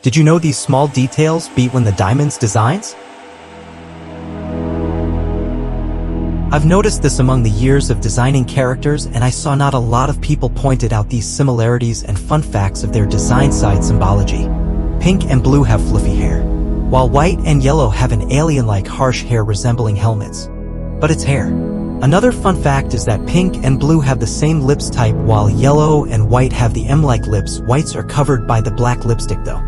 Did you know these small details beat when the diamond's designs? I've noticed this among the years of designing characters, and I saw not a lot of people pointed out these similarities and fun facts of their design side symbology. Pink and blue have fluffy hair, while white and yellow have an alien-like harsh hair resembling helmets. But it's hair. Another fun fact is that pink and blue have the same lips type, while yellow and white have the M-like lips. Whites are covered by the black lipstick though.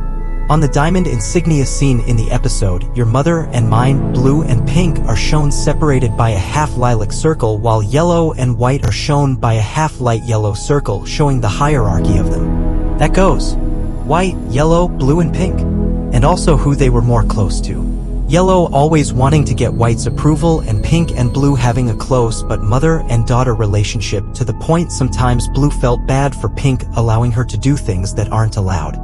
On the diamond insignia seen in the episode, Your Mother and Mine, blue and pink are shown separated by a half lilac circle, while yellow and white are shown by a half light yellow circle, showing the hierarchy of them. That goes white, yellow, blue and pink, and also who they were more close to. Yellow always wanting to get white's approval, and pink and blue having a close but mother and daughter relationship, to the point sometimes blue felt bad for pink, allowing her to do things that aren't allowed.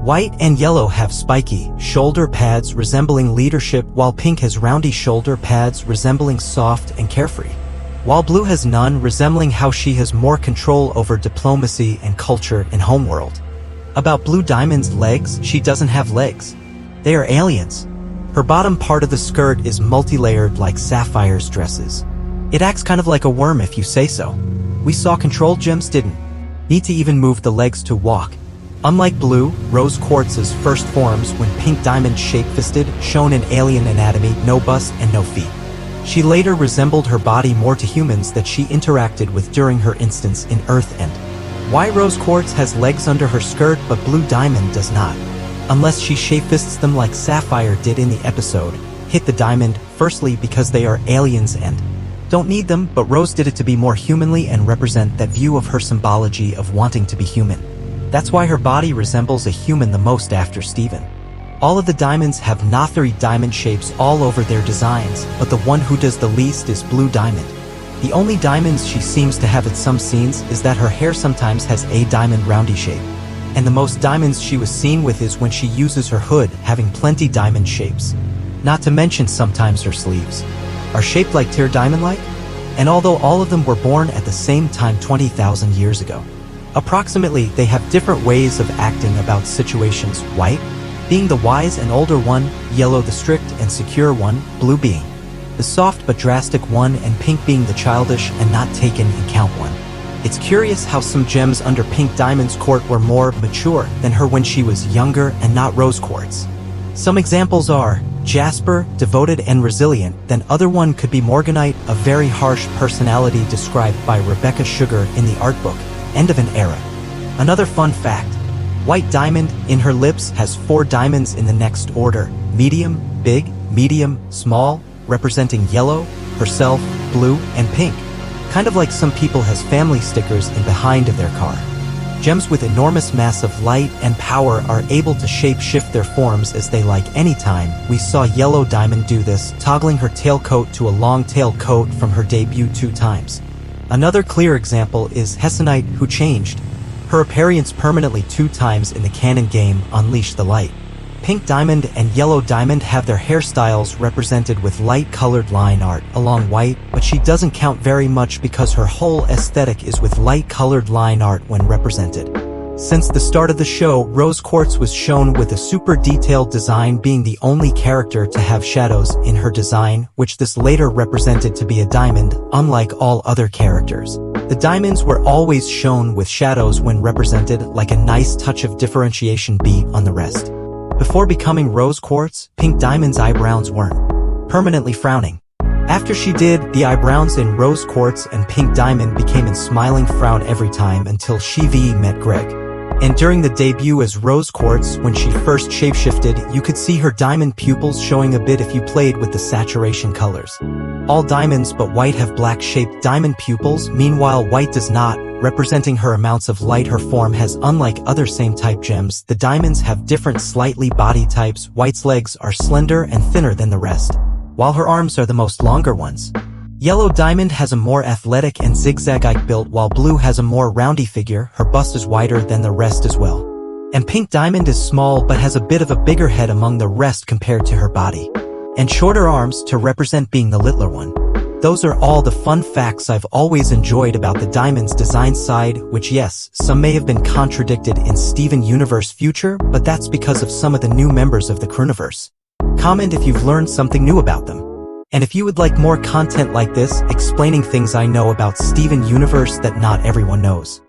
White and yellow have spiky shoulder pads resembling leadership, while pink has roundy shoulder pads resembling soft and carefree, while blue has none, resembling how she has more control over diplomacy and culture in Homeworld. About Blue Diamond's legs, she doesn't have legs. They are aliens. Her bottom part of the skirt is multi-layered like Sapphire's dresses. It acts kind of like a worm if you say so. We saw Control Gems didn't need to even move the legs to walk. Unlike Blue, Rose Quartz's first forms when Pink Diamond shape-fisted, shown in alien anatomy, no bust and no feet. She later resembled her body more to humans that she interacted with during her instance in Earth End. Why Rose Quartz has legs under her skirt but Blue Diamond does not? Unless she shape-fists them like Sapphire did in the episode, Hit the Diamond, firstly because they are aliens and don't need them, but Rose did it to be more humanly and represent that view of her symbology of wanting to be human. That's why her body resembles a human the most after Steven. All of the diamonds have Nothery diamond shapes all over their designs, but the one who does the least is Blue Diamond. The only diamonds she seems to have at some scenes is that her hair sometimes has a diamond roundy shape. And the most diamonds she was seen with is when she uses her hood, having plenty diamond shapes. Not to mention sometimes her sleeves are shaped like tear diamond-like. And although all of them were born at the same time 20,000 years ago, approximately, they have different ways of acting about situations, white being the wise and older one, yellow the strict and secure one, blue being the soft but drastic one, and pink being the childish and not taken in count one. It's curious how some gems under Pink Diamond's court were more mature than her when she was younger and not Rose Quartz. Some examples are Jasper, devoted and resilient, then other one could be Morganite, a very harsh personality described by Rebecca Sugar in the art book, End of an Era. Another fun fact, White Diamond, in her lips, has 4 diamonds in the next order, medium, big, medium, small, representing yellow, herself, blue, and pink. Kind of like some people has family stickers in behind of their car. Gems with enormous mass of light and power are able to shape-shift their forms as they like anytime. We saw Yellow Diamond do this, toggling her tailcoat to a long tail coat from her debut 2 times. Another clear example is Hessonite, who changed her appearance permanently 2 times in the canon game Unleash the Light. Pink Diamond and Yellow Diamond have their hairstyles represented with light-colored line art along white, but she doesn't count very much because her whole aesthetic is with light-colored line art when represented. Since the start of the show, Rose Quartz was shown with a super detailed design, being the only character to have shadows in her design, which this later represented to be a diamond, unlike all other characters. The diamonds were always shown with shadows when represented, like a nice touch of differentiation beat on the rest. Before becoming Rose Quartz, Pink Diamond's eyebrows weren't permanently frowning. After she did, the eyebrows in Rose Quartz and Pink Diamond became in smiling frown every time until she met Greg. And during the debut as Rose Quartz, when she first shapeshifted, you could see her diamond pupils showing a bit if you played with the saturation colors. All diamonds but white have black-shaped diamond pupils, meanwhile white does not, representing her amounts of light her form has. Unlike other same-type gems, the diamonds have different slightly body types. White's legs are slender and thinner than the rest, while her arms are the most longer ones. Yellow Diamond has a more athletic and zigzag-like build, while Blue has a more roundy figure. Her bust is wider than the rest as well. And Pink Diamond is small but has a bit of a bigger head among the rest compared to her body, and shorter arms to represent being the littler one. Those are all the fun facts I've always enjoyed about the Diamond's design side, which yes, some may have been contradicted in Steven Universe Future, but that's because of some of the new members of the Crewniverse. Comment if you've learned something new about them. And if you would like more content like this, explaining things I know about Steven Universe that not everyone knows.